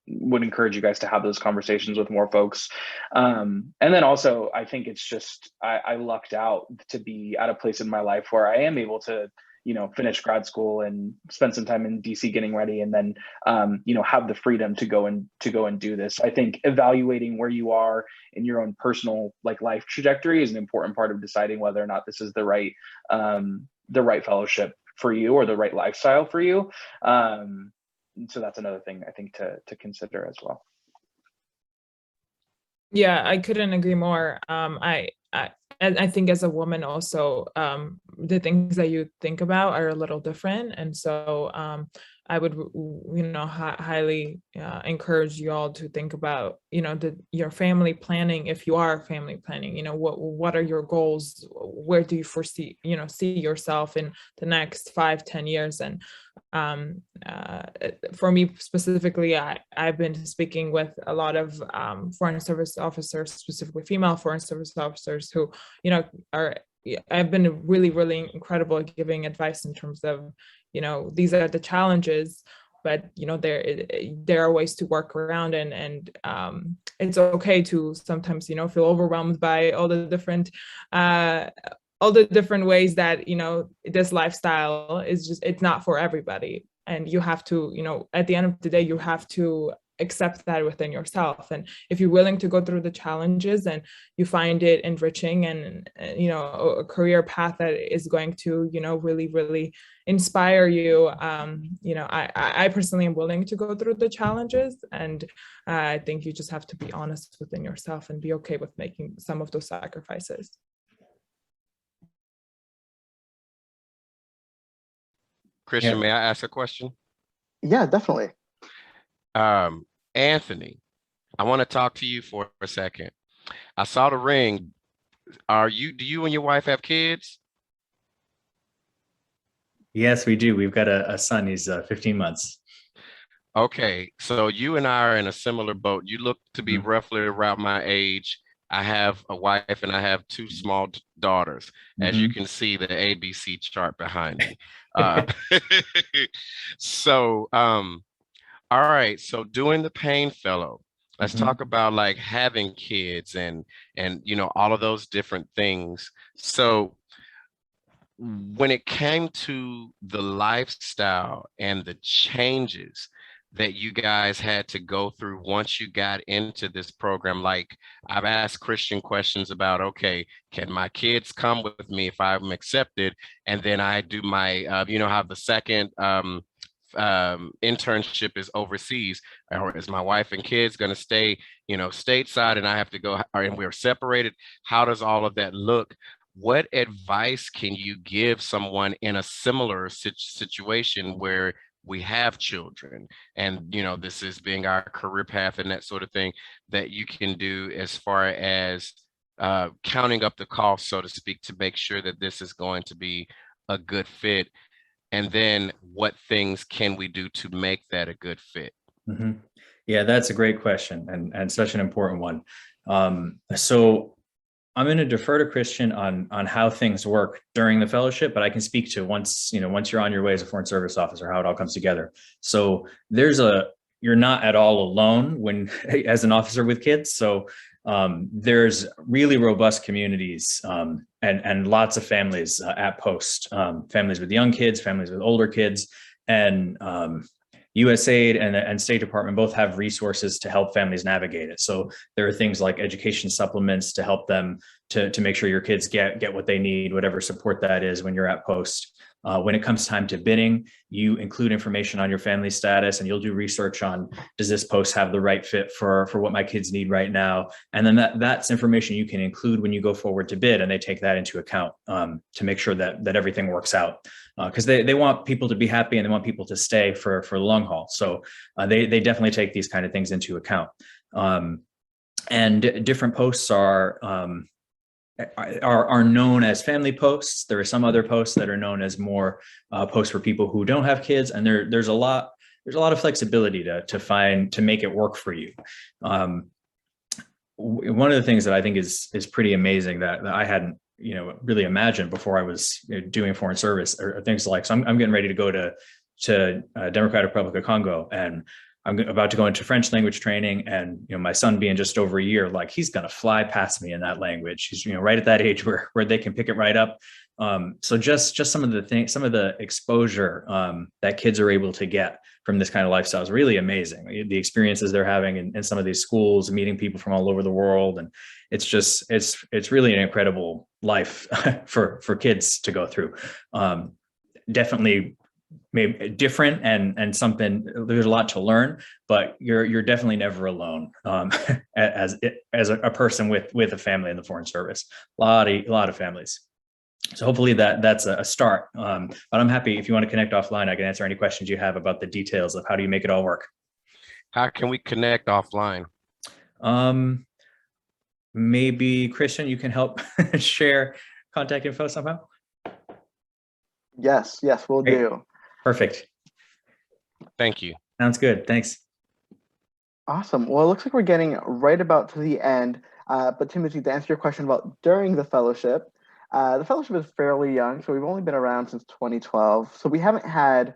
you guys to have those conversations with more folks. And then also, I think it's just, I lucked out to be at a place in my life where I am able to, finish grad school and spend some time in DC getting ready, and then, have the freedom to go and do this. I think evaluating where you are in your own personal life trajectory is an important part of deciding whether or not this is the right fellowship for you or the right lifestyle for you. So that's another thing I think to consider as well. Yeah, I couldn't agree more. I think as a woman also, the things that you think about are a little different. And so I would, highly encourage you all to think about, your family planning. If you are family planning, what are your goals? Where do you foresee, see yourself in the next 5-10 years? And for me specifically, I've been speaking with a lot of foreign service officers, specifically female foreign service officers who, I've been really, really incredible at giving advice in terms of, these are the challenges, but there are ways to work around, and it's okay to sometimes feel overwhelmed by all the different ways that this lifestyle is just, it's not for everybody, and you have to at the end of the day you have to accept that within yourself. And if you're willing to go through the challenges and you find it enriching and a career path that is going to really, really inspire you, I personally am willing to go through the challenges, and I think you just have to be honest within yourself and be okay with making some of those sacrifices. Christian, may I ask a question? Yeah, definitely. Anthony, I want to talk to you for a second. I saw the ring. Do you and your wife have kids? Yes, we do. We've got a son. He's 15 months. Okay, so you and I are in a similar boat. You look to be roughly around my age. I have a wife and I have two small daughters. As you can see, the ABC chart behind me. So, all right, so doing the Payne Fellow, let's talk about having kids and all of those different things. So when it came to the lifestyle and the changes that you guys had to go through once you got into this program, I've asked Christian questions about, okay, can my kids come with me if I'm accepted? And then I do my, how the second internship is overseas, or is my wife and kids going to stay, stateside, and I have to go, and we're separated? How does all of that look? What advice can you give someone in a similar situation where we have children and, this is being our career path and that sort of thing, that you can do as far as counting up the cost, so to speak, to make sure that this is going to be a good fit? And then what things can we do to make that a good fit? Yeah, that's a great question, and such an important one. So I'm going to defer to Christian on how things work during the fellowship, but I can speak to once you're on your way as a foreign service officer, how it all comes together. So you're not at all alone when as an officer with kids. So there's really robust communities and lots of families at post, families with young kids, families with older kids, and USAID and State Department both have resources to help families navigate it. So there are things like education supplements to help them to make sure your kids get what they need, whatever support that is when you're at post. When it comes time to bidding, you include information on your family status, and you'll do research on, does this post have the right fit for what my kids need right now? And then that's information you can include when you go forward to bid, and they take that into account to make sure that everything works out. Because they want people to be happy and they want people to stay for the long haul. So they definitely take these kind of things into account. and different posts are known as family posts. There are some other posts that are known as more posts for people who don't have kids, and there's a lot of flexibility to make it work for you. One of the things that I think is pretty amazing that I hadn't really imagined before I was doing foreign service are things like, so I'm getting ready to go to Democratic Republic of Congo, and I'm about to go into French language training, and my son being just over a year, like he's gonna fly past me in that language. He's right at that age where they can pick it right up. So just some of the things, some of the exposure that kids are able to get from this kind of lifestyle is really amazing. The experiences they're having in some of these schools, meeting people from all over the world, and it's really an incredible life for kids to go through. Definitely maybe different and something, there's a lot to learn, but you're definitely never alone as a person with a family in the foreign service. A lot of families. So hopefully that's a start. But I'm happy if you want to connect offline, I can answer any questions you have about the details of how do you make it all work. How can we connect offline? Maybe Christian, you can help share contact info somehow. Yes, we'll do. Perfect. Thank you. Sounds good. Thanks. Awesome. Well, it looks like we're getting right about to the end. But Timothy, to answer your question about during the fellowship is fairly young. So we've only been around since 2012. So we haven't had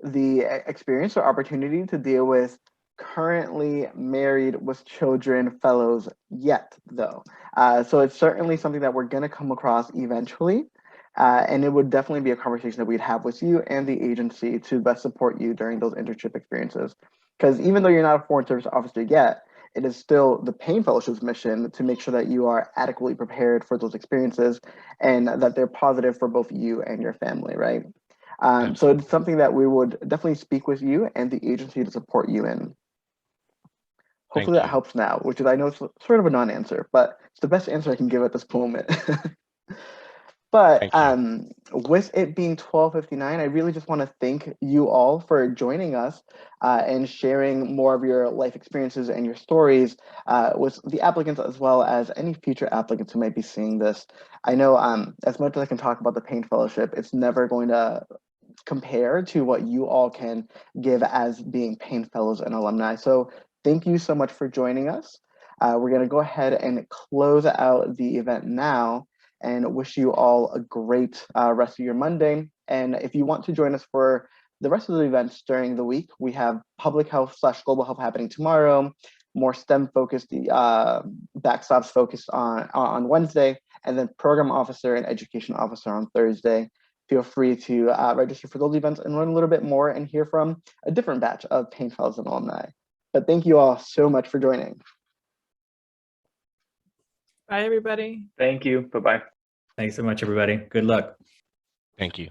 the experience or opportunity to deal with currently married with children fellows yet, though. So it's certainly something that we're going to come across eventually. And it would definitely be a conversation that we'd have with you and the agency to best support you during those internship experiences. Because even though you're not a foreign service officer yet, it is still the Payne Fellowship's mission to make sure that you are adequately prepared for those experiences and that they're positive for both you and your family, right? So it's something that we would definitely speak with you and the agency to support you in. Hopefully that helps now, which is, I know it's sort of a non-answer, but it's the best answer I can give at this moment. But with it being 12:59, I really just want to thank you all for joining us and sharing more of your life experiences and your stories with the applicants, as well as any future applicants who might be seeing this. I know as much as I can talk about the Payne Fellowship, it's never going to compare to what you all can give as being Payne Fellows and Alumni. So thank you so much for joining us. We're going to go ahead and close out the event now, and wish you all a great rest of your Monday. And if you want to join us for the rest of the events during the week, we have public health / global health happening tomorrow, more STEM focused, backstops focused on Wednesday, and then program officer and education officer on Thursday. Feel free to register for those events and learn a little bit more and hear from a different batch of Payne Fellows and Alumni. But thank you all so much for joining. Bye, everybody. Thank you. Bye-bye. Thanks so much, everybody. Good luck. Thank you.